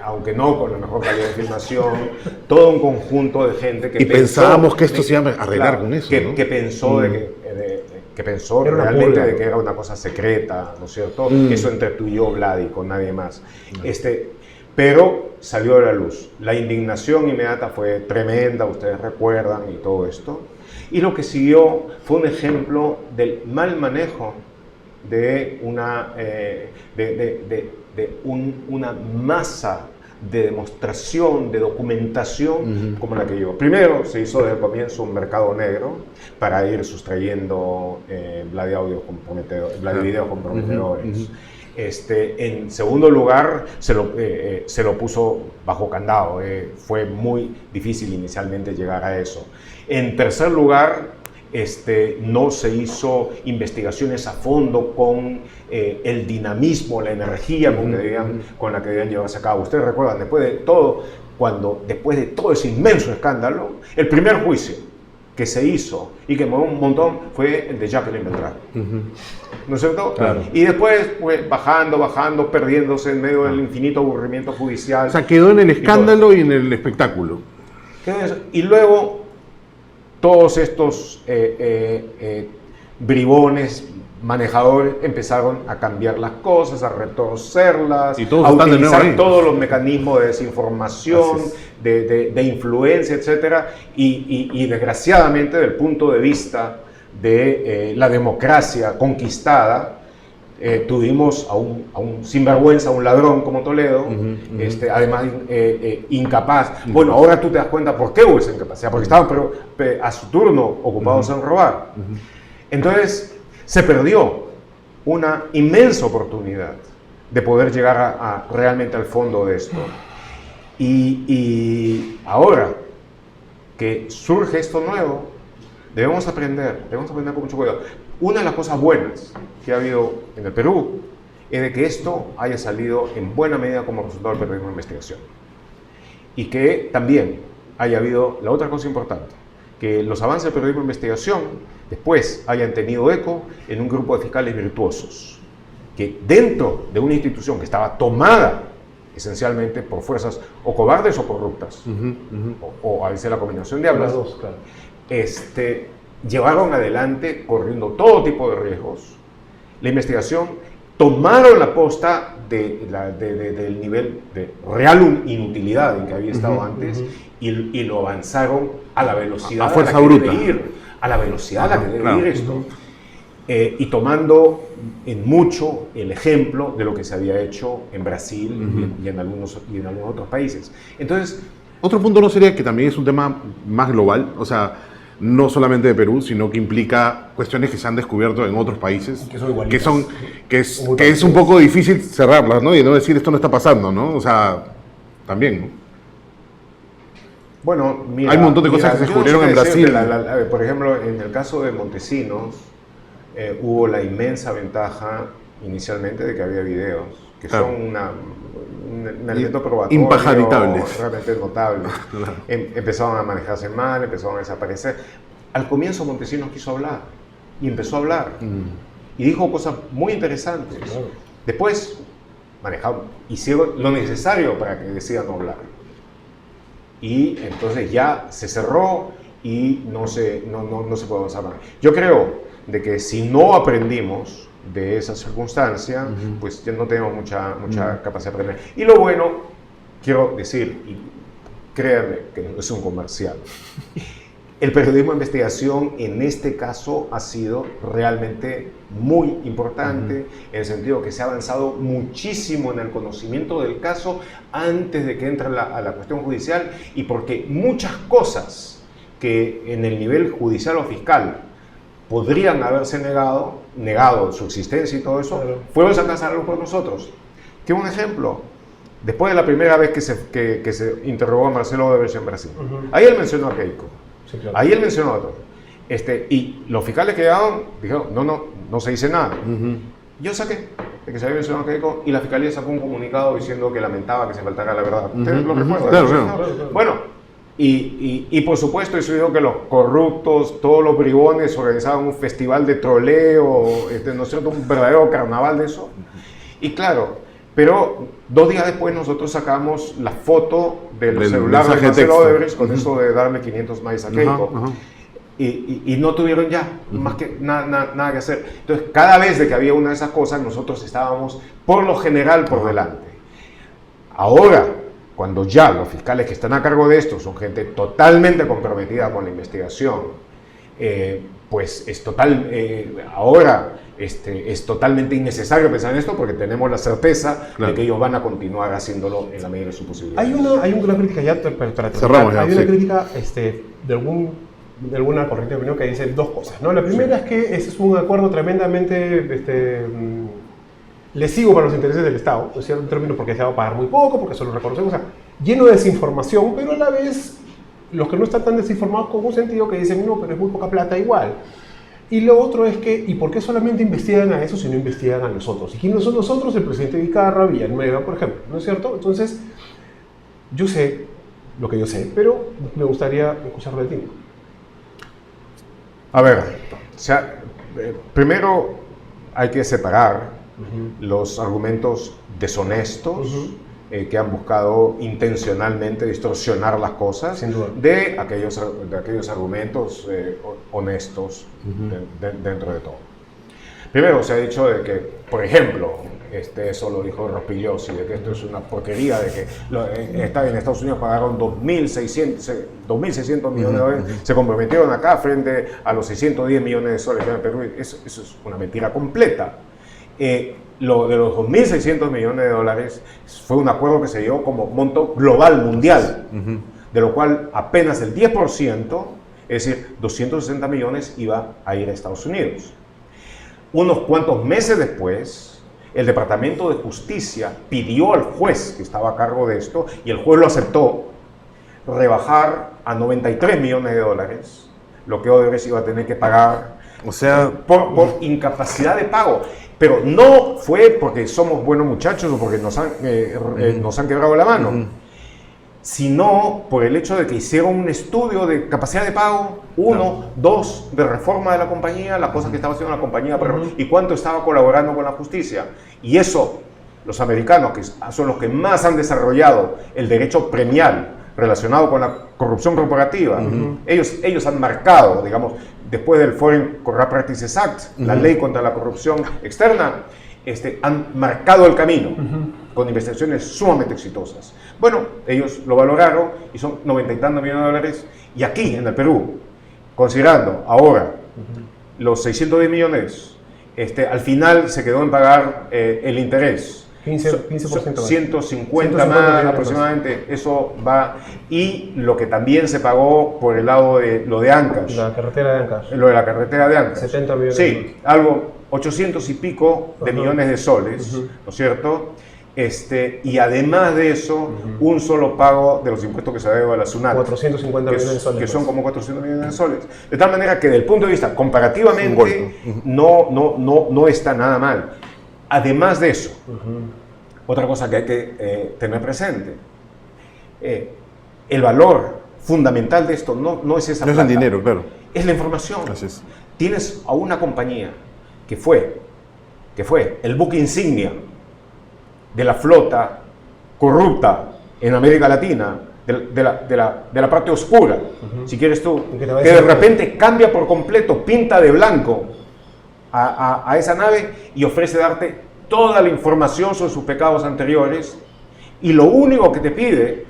aunque no con la mejor calidad de filmación, todo un conjunto de gente que pensábamos que esto se iba a arreglar con eso, ¿no? que pensó que pensó realmente de que era una cosa secreta, ¿no es cierto? Que eso entre tú y yo, Vladi, con nadie más. Pero salió a la luz. La indignación inmediata fue tremenda, ustedes recuerdan, y todo esto. Y lo que siguió fue un ejemplo del mal manejo de una masa de demostración, de documentación como la que yo. Primero se hizo desde el comienzo un mercado negro para ir sustrayendo Vladivideos comprometedores. En segundo lugar, se lo puso bajo candado. Fue muy difícil inicialmente llegar a eso. En tercer lugar, no se hizo investigaciones a fondo con el dinamismo, la energía con la que debían llevarse a cabo. Ustedes recuerdan, después de todo ese inmenso escándalo, el primer juicio que se hizo y que movió un montón fue el de Jacqueline Beltrán. ¿No es cierto? Claro. Y después, pues, bajando, perdiéndose en medio del infinito aburrimiento judicial. O sea, quedó en el escándalo y en el espectáculo. Y luego, todos estos bribones manejadores empezaron a cambiar las cosas, a retorcerlas, y todos a están de nuevo utilizar ahí. todos los mecanismos de desinformación, de influencia, etc. Y desgraciadamente, del punto de vista de la democracia conquistada, tuvimos a un sinvergüenza, a un ladrón como Toledo, además incapaz. Bueno, ahora tú te das cuenta por qué hubo esa incapacidad, porque estaban a su turno ocupados en robar. Entonces, se perdió una inmensa oportunidad de poder llegar realmente al fondo de esto. Y ahora que surge esto nuevo, debemos aprender con mucho cuidado. Una de las cosas buenas que ha habido en el Perú es de que esto haya salido en buena medida como resultado del periodismo de investigación. Y que también haya habido la otra cosa importante, que los avances del periodismo de investigación después hayan tenido eco en un grupo de fiscales virtuosos, que dentro de una institución que estaba tomada esencialmente por fuerzas o cobardes o corruptas, o a veces la combinación de ambas, Las dos, claro. Llevaron adelante corriendo todo tipo de riesgos la investigación, tomaron la posta del nivel de real inutilidad en que había estado antes y lo avanzaron a la velocidad a fuerza a la que bruta. debe ir, a la velocidad a la que debe claro. ir esto. Y tomando en mucho el ejemplo de lo que se había hecho en Brasil y en algunos otros países. Entonces, Otro punto no sería que también es un tema más global, o sea, no solamente de Perú, sino que implica cuestiones que se han descubierto en otros países, Que son igualitas. que es un poco difícil cerrarlas, ¿no? Y no decir esto no está pasando, ¿no? O sea, también, ¿no? bueno, mira, Hay un montón de cosas que se yo no descubrieron sé en decirte, Brasil. por ejemplo, en el caso de Montesinos, hubo la inmensa ventaja inicialmente de que había videos, que Claro. son un elemento probatorio Impajaritables. realmente notable. Empezaron a manejarse mal, empezaron a desaparecer. Al comienzo Montesinos quiso hablar, y empezó a hablar, y dijo cosas muy interesantes. Claro. Después, hicieron lo necesario para que decidan no hablar. Y entonces ya se cerró y no se puede avanzar más. Yo creo de que si no aprendimos de esa circunstancia, pues ya no tenemos mucha capacidad de aprender. Y lo bueno, quiero decir, y créanme que no es un comercial, el periodismo de investigación en este caso ha sido realmente muy importante, en el sentido que se ha avanzado muchísimo en el conocimiento del caso antes de que entre a la cuestión judicial, y porque muchas cosas que en el nivel judicial o fiscal podrían haberse negado su existencia y todo eso, Claro. fueron sacadas a la luz por nosotros. Que un ejemplo, después de la primera vez que se interrogó a Marcelo Odebrecht en Brasil, ahí él mencionó a Keiko. Sí, claro. Ahí él mencionó a otro. Y los fiscales que llegaron dijeron, no se dice nada. Yo saqué de que se había mencionado a Keiko, y la fiscalía sacó un comunicado diciendo que lamentaba que se faltara la verdad. ¿Ustedes lo recuerdan? Claro, ¿Sí? claro. Bueno, y por supuesto eso dijo que los corruptos, todos los bribones organizaban un festival de troleo, ¿no es cierto? Un verdadero carnaval de eso. Y claro, pero 2 días después nosotros sacamos la foto del celular de mensaje de Marcelo texto. Odebrecht con eso de darle 500 maíz a Keiko. Ajá. Y no tuvieron ya más que nada que hacer. Entonces, cada vez de que había una de esas cosas, nosotros estábamos por lo general por delante. Ahora, cuando ya los fiscales que están a cargo de esto son gente totalmente comprometida con la investigación, pues es ahora es totalmente innecesario pensar en esto, porque tenemos la certeza de que ellos van a continuar haciéndolo en la medida de su posibilidad. Hay una crítica ya para Cerramos ya, hay una sí. crítica de alguna corriente de opinión que dice 2 cosas, ¿no? La primera es que ese es un acuerdo tremendamente lesivo para los intereses del Estado, en cierto término, porque se va a pagar muy poco, porque solo reconocemos, o sea, lleno de desinformación, pero a la vez los que no están tan desinformados con un sentido que dicen, no, pero es muy poca plata igual. Y lo otro es que, ¿y por qué solamente investigan a eso si no investigan a los otros? ¿Y quiénes son los otros? El presidente Vizcarra, Villanueva, por ejemplo, ¿no es cierto? Entonces, yo sé lo que yo sé, pero me gustaría escucharlo de ti. A ver, primero hay que separar los argumentos deshonestos que han buscado intencionalmente distorsionar las cosas Sin duda. de aquellos argumentos honestos dentro de todo. Primero se ha dicho de que, por ejemplo, eso lo dijo Rospigliosi, de que esto es una porquería, de que en Estados Unidos pagaron 2.600 millones de dólares, se comprometieron acá frente a los 610 millones de soles que en Perú. Eso es una mentira completa. Lo de los 2.600 millones de dólares fue un acuerdo que se dio como monto global mundial, de lo cual apenas el 10%, es decir, 260 millones iba a ir a Estados Unidos. Unos cuantos meses después, el Departamento de Justicia pidió al juez que estaba a cargo de esto, y el juez lo aceptó, rebajar a 93 millones de dólares, lo que Odebrecht iba a tener que pagar, O sea, por incapacidad de pago. Pero no fue porque somos buenos muchachos o porque nos han quebrado la mano, sino por el hecho de que hicieron un estudio de capacidad de pago, 1, 2, de reforma de la compañía, las cosas que estaba haciendo la compañía, y cuánto estaba colaborando con la justicia. Y eso, los americanos, que son los que más han desarrollado el derecho premial relacionado con la corrupción corporativa, ellos han marcado, digamos, después del Foreign Corrupt Practices Act, la ley contra la corrupción externa, han marcado el camino con investigaciones sumamente exitosas. Bueno, ellos lo valoraron y son 90 y tantos millones de dólares. Y aquí, en el Perú, considerando ahora los 610 millones, al final se quedó en pagar el interés. 15% más. 150 más aproximadamente, eso va. Y lo que también se pagó por el lado de lo de Ancash. La carretera de Ancash. Lo de la carretera de Ancash. 70 millones. Sí, algo, 800 y pico de millones de soles, ¿no es cierto? Y además de eso, un solo pago de los impuestos que se debe a la SUNAT. 450 millones de soles. Que son como 400 millones de soles. De tal manera que, desde el punto de vista comparativamente, no está nada mal. Además de eso, otra cosa que hay que tener presente, el valor fundamental de esto no es esa no es plata, el dinero, claro. es la información. Así es. Tienes a una compañía que fue el buque insignia de la flota corrupta en América Latina, de la parte oscura, si quieres tú, que de repente cambia por completo, pinta de blanco a esa nave y ofrece darte toda la información sobre sus pecados anteriores, y lo único que te pide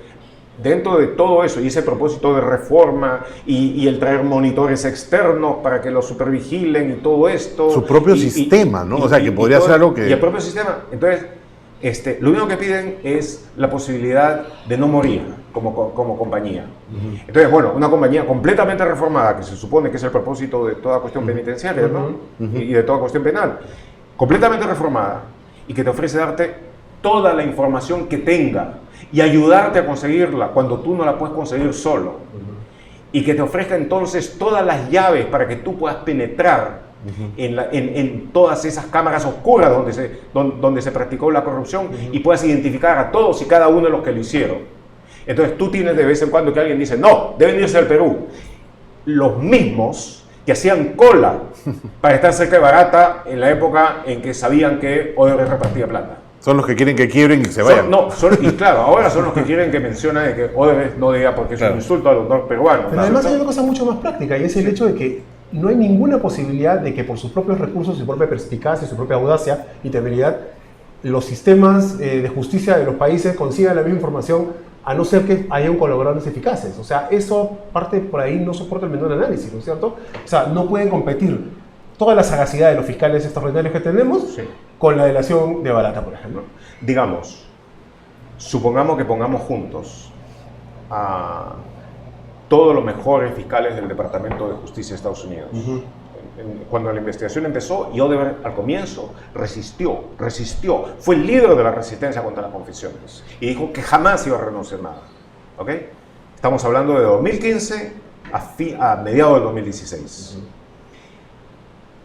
dentro de todo eso, y ese propósito de reforma y el traer monitores externos para que lo supervigilen y todo esto, su propio sistema, ¿no? O sea, que podría ser algo que... Y el propio sistema. Entonces, lo único que piden es la posibilidad de no morir como compañía. Entonces, bueno, una compañía completamente reformada, que se supone que es el propósito de toda cuestión penitenciaria, ¿no? Y de toda cuestión penal, completamente reformada, y que te ofrece darte toda la información que tenga y ayudarte a conseguirla cuando tú no la puedes conseguir solo. Y que te ofrezca entonces todas las llaves para que tú puedas penetrar en todas esas cámaras oscuras donde se practicó la corrupción, y puedas identificar a todos y cada uno de los que lo hicieron. Entonces tú tienes de vez en cuando que alguien dice, no, deben irse al Perú. Los mismos que hacían cola para estar cerca de Barata en la época en que sabían que Odebrecht repartía plata. Son los que quieren que quiebren y se vayan. Y claro, ahora son los que quieren que menciona de que Odebrecht no diga porque es un insulto al doctor peruano. Pero además hay una cosa mucho más práctica, y es el hecho de que no hay ninguna posibilidad de que por sus propios recursos, su propia perspicacia, su propia audacia y temeridad, los sistemas de justicia de los países consigan la misma información, a no ser que haya un colaboradores eficaces. O sea, eso parte por ahí, no soporta el menor análisis, ¿no es cierto? O sea, no pueden competir toda la sagacidad de los fiscales extraordinarios que tenemos con la delación de Barata, por ejemplo. Digamos, supongamos que pongamos juntos a todos los mejores fiscales del Departamento de Justicia de Estados Unidos. Cuando la investigación empezó, y Odebrecht al comienzo resistió, fue el líder de la resistencia contra las confesiones y dijo que jamás iba a renunciar nada. ¿Ok? Estamos hablando de 2015 a mediados del 2016.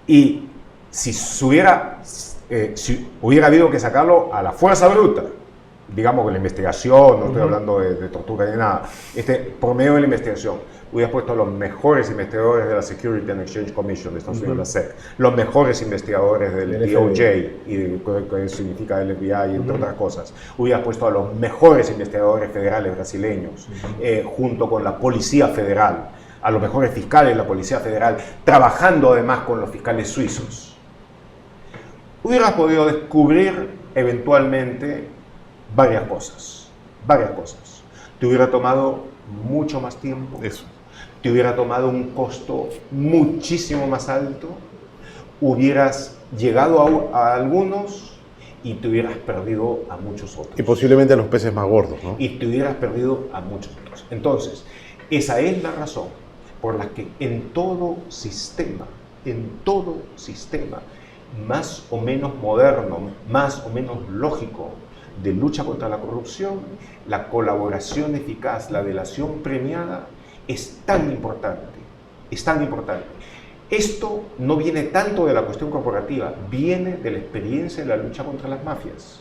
Y si hubiera habido que sacarlo a la fuerza bruta, digamos, con la investigación, no estoy hablando de tortura ni nada, por medio de la investigación, hubieras puesto a los mejores investigadores de la Security and Exchange Commission de Estados Unidos, la SEC, los mejores investigadores del DOJ, y que significa el FBI, entre otras cosas, hubieras puesto a los mejores investigadores federales brasileños, junto con la Policía Federal, a los mejores fiscales de la Policía Federal, trabajando además con los fiscales suizos. Hubieras podido descubrir eventualmente varias cosas. Te hubiera tomado mucho más tiempo. Eso. Te hubiera tomado un costo muchísimo más alto. Hubieras llegado a algunos y te hubieras perdido a muchos otros. Y posiblemente a los peces más gordos, ¿no? Y te hubieras perdido a muchos otros. Entonces, esa es la razón por la que en todo sistema más o menos moderno, más o menos lógico de lucha contra la corrupción, la colaboración eficaz, la delación premiada es tan importante, Esto no viene tanto de la cuestión corporativa, viene de la experiencia de la lucha contra las mafias.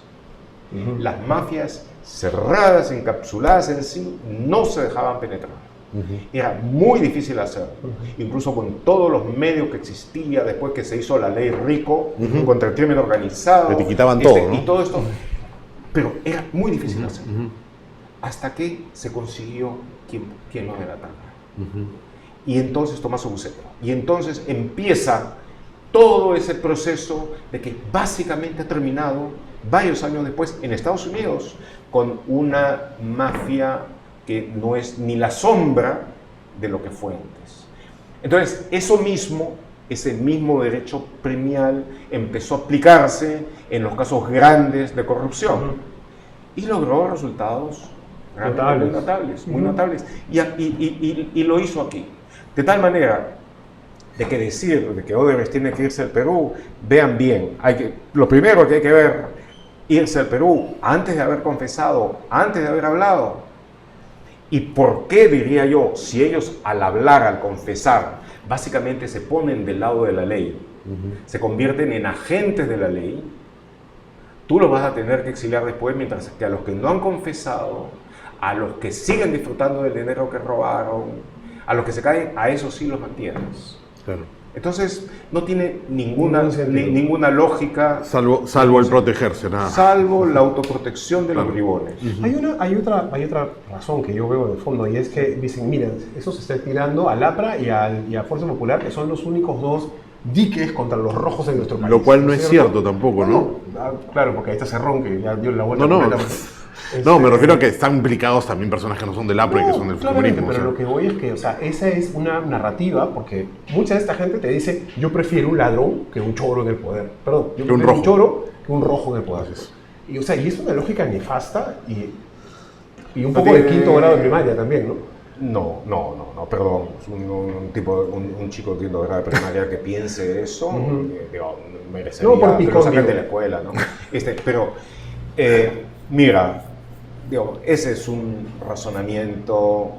Las mafias cerradas, encapsuladas en sí, no se dejaban penetrar. Era muy difícil hacerlo, incluso con todos los medios que existía después que se hizo la ley Rico contra el crimen organizado. Le quitaban todo, ¿no? Y todo esto, pero era muy difícil hacerlo, hasta que se consiguió quien lo delatara. Y entonces Tommaso Buscema, y entonces empieza todo ese proceso de que básicamente ha terminado varios años después en Estados Unidos con una mafia que no es ni la sombra de lo que fue antes. Entonces, ese mismo derecho premial empezó a aplicarse en los casos grandes de corrupción y logró resultados muy notables. Y lo hizo aquí. De tal manera de que decir de que Odebrecht tiene que irse al Perú, vean bien, lo primero que hay que ver, irse al Perú antes de haber confesado, antes de haber hablado. ¿Y por qué, diría yo, si ellos al hablar, al confesar, básicamente se ponen del lado de la ley, se convierten en agentes de la ley, tú los vas a tener que exiliar después, mientras que a los que no han confesado, a los que siguen disfrutando del dinero que robaron, a los que se caen, a esos sí los mantienes. Claro. Entonces, no tiene ninguna lógica. Salvo el protegerse, nada. Salvo la autoprotección de los bribones. Hay otra razón que yo veo de fondo, y es que dicen, mira, eso se está tirando al APRA y a Fuerza Popular, que son los únicos dos diques contra los rojos en nuestro país. Lo cual no es cierto tampoco, ¿no? Claro, porque ahí está Cerrón, que ya dio la vuelta. No, me refiero a que están implicados también personas que no son del APRA y que son del comunismo. Pero lo que voy es que, esa es una narrativa, porque mucha de esta gente te dice, yo prefiero un ladrón que un choro en el poder. Perdón, yo prefiero un choro que un rojo en el poder. Y es una lógica nefasta y un poco de quinto grado de primaria también, ¿no? No, perdón. Un chico de quinto grado de primaria que piense eso, merecería que lo saquen de la escuela, ¿no? Pero, mira, ese es un razonamiento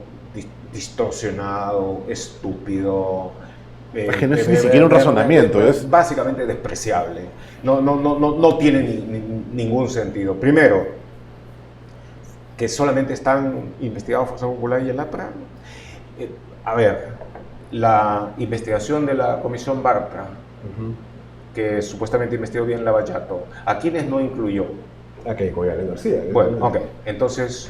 distorsionado, estúpido. Es que no es ni siquiera un razonamiento, es básicamente despreciable. No tiene ningún sentido. Primero, que solamente están investigados Fuerza Popular y el APRA. A ver, la investigación de la Comisión Bartra, que supuestamente investigó bien Lavallato, ¿a quiénes no incluyó? A Keiko y a García. Bueno, ok. Entonces,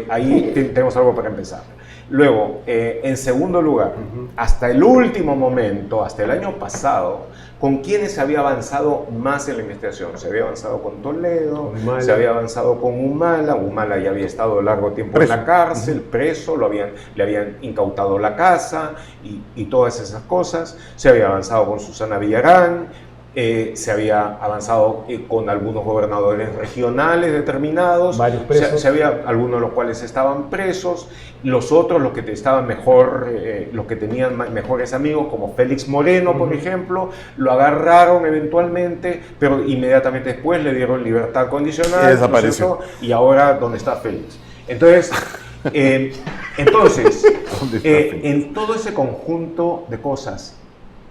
ahí tenemos algo para empezar. Luego, en segundo lugar, hasta el último momento, hasta el año pasado, ¿con quiénes se había avanzado más en la investigación? Se había avanzado con Toledo, se había avanzado con Humala. Humala ya había estado largo tiempo en la cárcel, preso, le habían incautado la casa y todas esas cosas. Se había avanzado con Susana Villarán. Se había avanzado con algunos gobernadores regionales determinados, varios presos. Algunos de los cuales estaban presos, los otros, los que estaban mejor, los que tenían mejores amigos, como Félix Moreno, por ejemplo, lo agarraron eventualmente, pero inmediatamente después le dieron libertad condicional, y desapareció. Y ahora, ¿dónde está Félix? Entonces, en todo ese conjunto de cosas,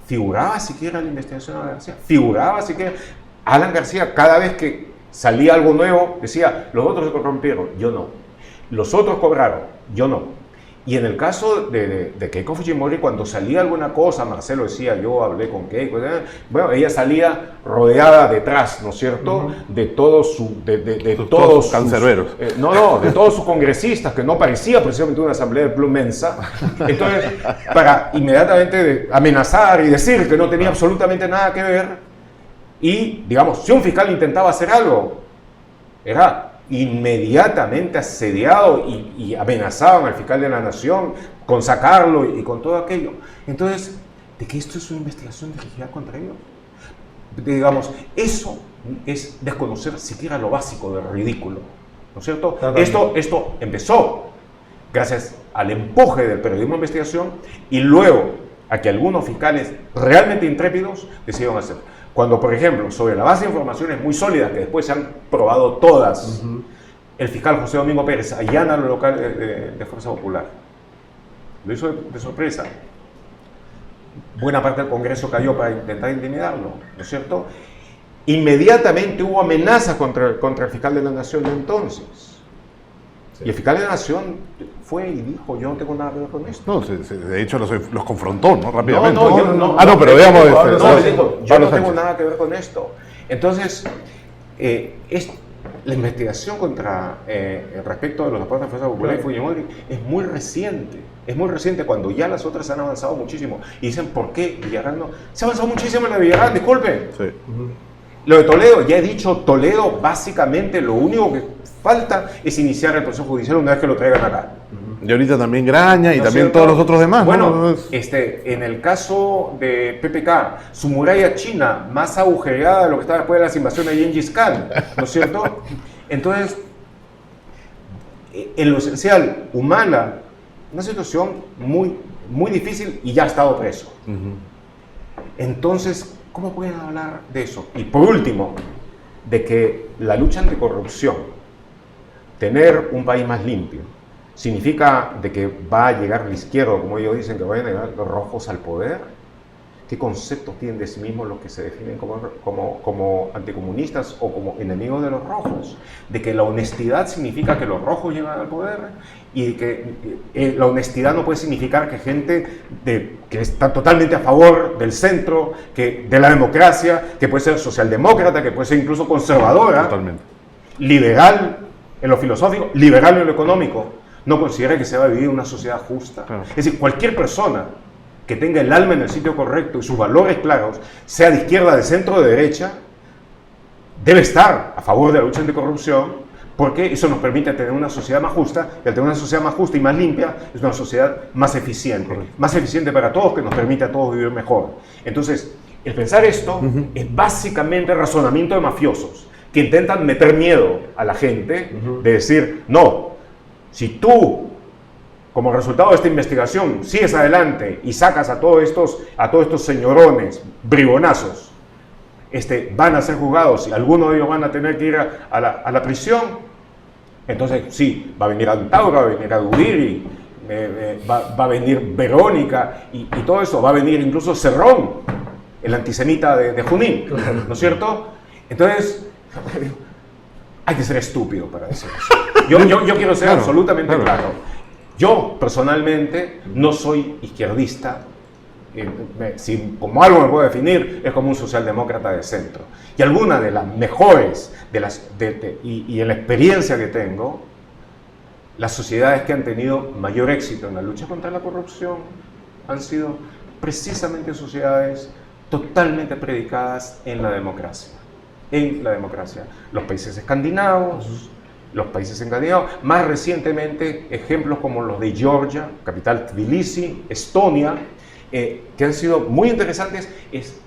¿figuraba siquiera la investigación de Alan García? ¿Figuraba siquiera? Alan García, cada vez que salía algo nuevo, decía, los otros se corrompieron, yo no. Los otros cobraron, yo no. Y en el caso de Keiko Fujimori, cuando salía alguna cosa, Marcelo decía, yo hablé con Keiko, bueno, ella salía rodeada detrás, ¿no es cierto?, de todos sus cancerberos. De todos sus congresistas, que no parecía precisamente una asamblea de plumensa. Entonces, para inmediatamente amenazar y decir que no tenía absolutamente nada que ver, y, digamos, si un fiscal intentaba hacer algo, era inmediatamente asediado y amenazaban al fiscal de la nación con sacarlo y con todo aquello. Entonces, ¿de qué esto es una investigación dirigida contra ellos? Digamos, eso es desconocer siquiera lo básico del ridículo, ¿no es cierto? Esto empezó gracias al empuje del periodismo de investigación y luego a que algunos fiscales realmente intrépidos decidieron hacer. Cuando, por ejemplo, sobre la base de informaciones muy sólidas, que después se han probado todas, el fiscal José Domingo Pérez allana lo local de Fuerza Popular. Lo hizo de sorpresa. Buena parte del Congreso cayó para intentar intimidarlo, ¿no es cierto? Inmediatamente hubo amenazas contra el fiscal de la Nación de entonces. Sí. Y el fiscal de la Nación fue y dijo, yo no tengo nada que ver con esto. No, de hecho los confrontó, ¿no? Rápidamente. No, pero veamos... yo no tengo nada que ver con esto. Entonces, la investigación respecto de los aportes de Fuerza Popular y Fujimori es muy reciente. Es muy reciente cuando ya las otras han avanzado muchísimo. Y dicen, ¿por qué Villarán no? Se ha avanzado muchísimo en la de Villarán, disculpe. Sí. Lo de Toledo, ya he dicho, Toledo básicamente lo único que falta es iniciar el proceso judicial una vez que lo traigan acá. Y ahorita también Graña y ¿no también cierto? Todos los otros demás. Bueno, ¿no? En el caso de PPK, su muralla china más agujereada de lo que estaba después de las invasiones de Gengis Khan, ¿no es cierto? Entonces, en lo esencial, Humala, una situación muy, muy difícil y ya ha estado preso. Entonces, ¿cómo pueden hablar de eso? Y por último, de que la lucha anticorrupción, tener un país más limpio, significa de que va a llegar la izquierda, como ellos dicen, que vayan a llegar los rojos al poder. ¿Qué conceptos tienen de sí mismos los que se definen como anticomunistas o como enemigos de los rojos? De que la honestidad significa que los rojos llegan al poder y que la honestidad no puede significar que gente que está totalmente a favor del centro, de la democracia, que puede ser socialdemócrata, que puede ser incluso conservadora, totalmente, liberal en lo filosófico, liberal en lo económico, no considera que se va a vivir una sociedad justa. Claro. Es decir, cualquier persona que tenga el alma en el sitio correcto y sus valores claros, sea de izquierda, de centro o de derecha, debe estar a favor de la lucha anticorrupción, porque eso nos permite tener una sociedad más justa, y al tener una sociedad más justa y más limpia, es una sociedad más eficiente. Correcto. Más eficiente para todos, que nos permite a todos vivir mejor. Entonces, el pensar esto es básicamente razonamiento de mafiosos, que intentan meter miedo a la gente, de decir, no, si tú, como resultado de esta investigación, sigues adelante y sacas a todos estos señorones, bribonazos, van a ser juzgados y algunos de ellos van a tener que ir a la prisión, entonces sí, va a venir Antauro, va a venir Adudiri, va a venir Verónica y todo eso, va a venir incluso Cerrón, el antisemita de Junín, ¿no es cierto? Entonces, hay que ser estúpido para decir eso. Yo quiero ser absolutamente claro. Yo, personalmente, no soy izquierdista. Si como algo me puedo definir, es como un socialdemócrata de centro. Y alguna de las mejores, y en la experiencia que tengo, las sociedades que han tenido mayor éxito en la lucha contra la corrupción han sido precisamente sociedades totalmente predicadas en la democracia. Los países escandinavos, más recientemente ejemplos como los de Georgia, capital Tbilisi, Estonia, que han sido muy interesantes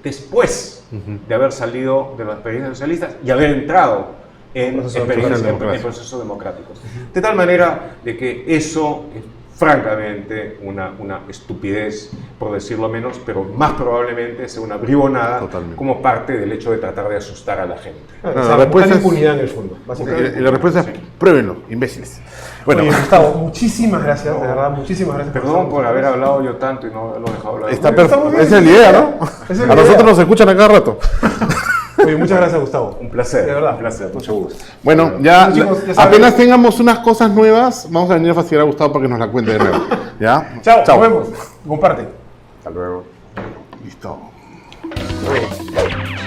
después de haber salido de las experiencias socialistas y haber entrado en procesos democráticos. De tal manera de que eso es francamente una estupidez, por decirlo menos, pero más probablemente sea una bribonada. Totalmente. Como parte del hecho de tratar de asustar a la gente. La respuesta es impunidad en el fondo. Y la respuesta es, pruébenlo, imbéciles. Bueno, oye, Gustavo, muchísimas gracias, de verdad, muchísimas gracias. Perdón por haber hablado yo tanto y no lo he dejado hablar. Esa es la idea, ¿no? A nosotros nos escuchan a cada rato. Oye, muchas gracias, Gustavo. Un placer, de verdad. un placer, mucho gusto. Bueno, ya, Bueno, chicos, ya saben. apenas tengamos unas cosas nuevas, vamos a venir a fastidiar a Gustavo para que nos la cuente de nuevo. ¿Ya? Chao, nos vemos. Comparte. Hasta luego. Listo. Nos vemos.